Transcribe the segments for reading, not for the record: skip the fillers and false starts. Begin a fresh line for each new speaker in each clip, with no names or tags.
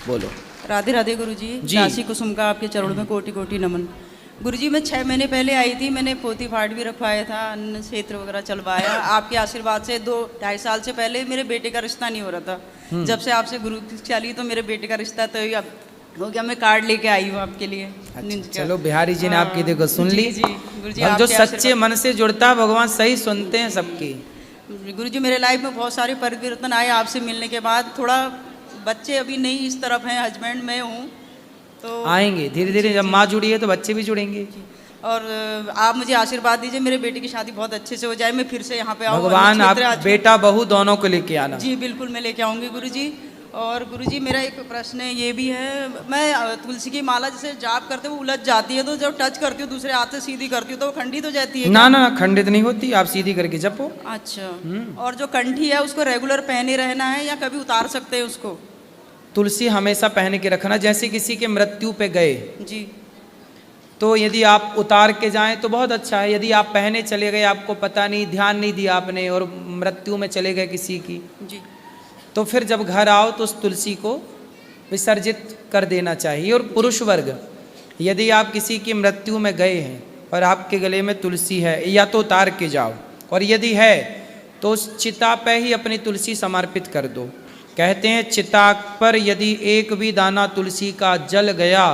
बोलो।
राधे राधे गुरुजी।
जी।
दासी कुसुम का आपके चरणों में कोटि कोटि नमन। गुरुजी मैं 6 महीने पहले आई थी, मैंने पोती फाट भी रखवाया था, अन्न क्षेत्र वगैरह चलवाया। आपके आशीर्वाद से 2-2.5 साल से पहले मेरे बेटे का रिश्ता नहीं हो रहा था। जब से आपसे गुरु चली तो मेरे बेटे का रिश्ता तो अब हो गया। मैं कार्ड लेके आई हूँ आपके लिए।
अच्छा, चलो बिहारी जी ने आपकी देखो सुन ली।
जी गुरुजी,
अब जो
आपके
सच्चे मन से जुड़ता है भगवान सही सुनते हैं सबकी।
गुरुजी मेरे लाइफ में बहुत सारे परिवर्तन आए आपसे मिलने के बाद। थोड़ा बच्चे अभी नहीं इस तरफ हैं, हस्बैंड मैं हूँ तो
आएंगे धीरे धीरे, जब माँ जुड़ी है तो बच्चे भी जुड़ेंगे।
और आप मुझे आशीर्वाद दीजिए मेरे बेटे की शादी बहुत अच्छे से हो जाए, मैं फिर से यहाँ पे आऊँ।
भगवान आप बेटा बहू दोनों को लेके आना।
जी बिल्कुल मैं लेके आऊँगी गुरुजी। और गुरुजी मेरा एक प्रश्न है, ये भी है, मैं तुलसी की माला जैसे जाप करते वो उलझ जाती है, तो जब टच करती हूँ दूसरे हाथ से सीधी करती हूँ तो वो खंडित हो जाती है
ना ना खंडित नहीं होती, आप सीधी करके जपो।
अच्छा। और जो कंठी है उसको रेगुलर पहने रहना है या कभी उतार सकते हैं उसको?
तुलसी हमेशा पहन के रखना। जैसे किसी के मृत्यु पे गए
जी
तो यदि आप उतार के जाएं तो बहुत अच्छा है। यदि आप पहने चले गए, आपको पता नहीं, ध्यान नहीं दिया आपने और मृत्यु में चले गए किसी की,
जी
तो फिर जब घर आओ तो उस तुलसी को विसर्जित कर देना चाहिए। और पुरुष वर्ग, यदि आप किसी की मृत्यु में गए हैं और आपके गले में तुलसी है, या तो उतार के जाओ, और यदि है तो उस चिता पे ही अपनी तुलसी समर्पित कर दो। कहते हैं चिता पर यदि एक भी दाना तुलसी का जल गया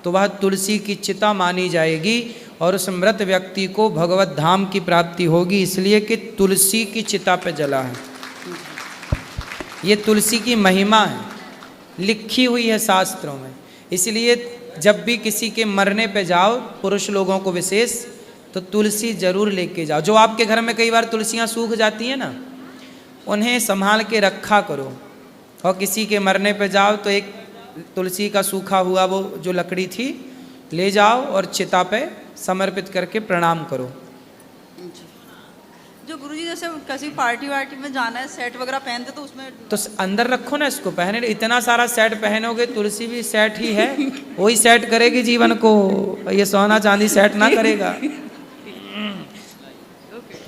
तो वह तुलसी की चिता मानी जाएगी और उस मृत व्यक्ति को भगवत धाम की प्राप्ति होगी, इसलिए कि तुलसी की चिता पे जला है। ये तुलसी की महिमा है, लिखी हुई है शास्त्रों में। इसलिए जब भी किसी के मरने पे जाओ, पुरुष लोगों को विशेष, तो तुलसी जरूर लेके जाओ। जो आपके घर में कई बार तुलसियाँ सूख जाती हैं ना, उन्हें संभाल के रखा करो। और किसी के मरने पे जाओ तो एक तुलसी का सूखा हुआ वो जो लकड़ी थी ले जाओ और चिता पे समर्पित करके प्रणाम करो।
जो गुरुजी जैसे किसी पार्टी वार्टी में जाना है, सेट वगैरह पहनते तो उसमें
तो अंदर रखो ना इसको, पहने। इतना सारा सेट पहनोगे, तुलसी भी सेट ही है, वही सेट करेगी जीवन को, ये सोना चांदी सेट ना करेगा।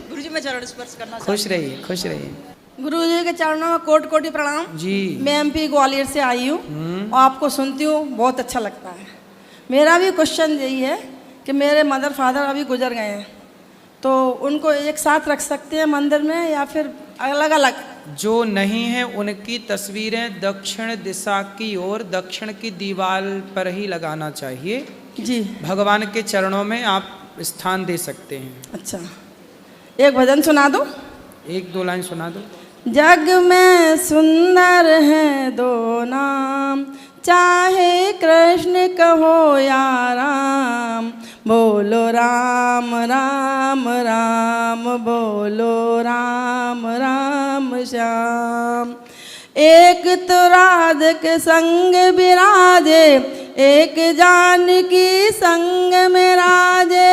गुरुजी मैं चरण स्पर्श करना
खुश रहिए, खुश रहिए।
गुरुजी के चरणों में कोटि कोटि प्रणाम
जी।
मैं MP ग्वालियर से आई हूँ और आपको सुनती हूँ, बहुत अच्छा लगता है। मेरा भी क्वेश्चन यही है कि मेरे मदर फादर अभी गुजर गए हैं, तो उनको एक साथ रख सकते हैं मंदिर में या फिर अलग अलग?
जो नहीं है उनकी तस्वीरें दक्षिण दिशा की ओर, दक्षिण की दीवार पर ही लगाना चाहिए।
जी।
भगवान के चरणों में आप स्थान दे सकते हैं।
अच्छा, एक भजन सुना दो,
1-2 लाइन सुना दो।
जग में सुंदर है दो नाम, चाहे कृष्ण कहो या राम, बोलो राम राम राम, बोलो राम राम श्याम। एक तो राधिक संग विराजे, एक जानकी संग में राजे,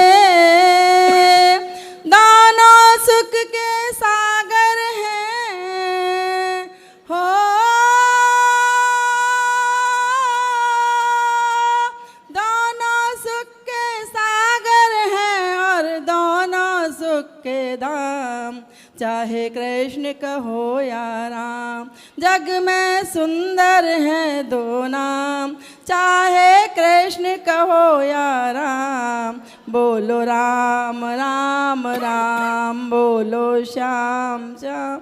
दोनों सुख के सागर हैं हो, दोनों सुख के सागर हैं और दोनों सुख के धाम, चाहे कृष्ण कहो या राम। जग में सुंदर है दो नाम, चाहे कृष्ण कहो या राम, बोलो राम राम राम, बोलो श्याम श्याम।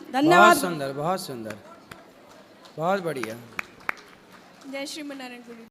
धन्यवाद।
बहुत सुंदर, बहुत सुंदर, बहुत बढ़िया।
जय श्री मनारायण गुरु।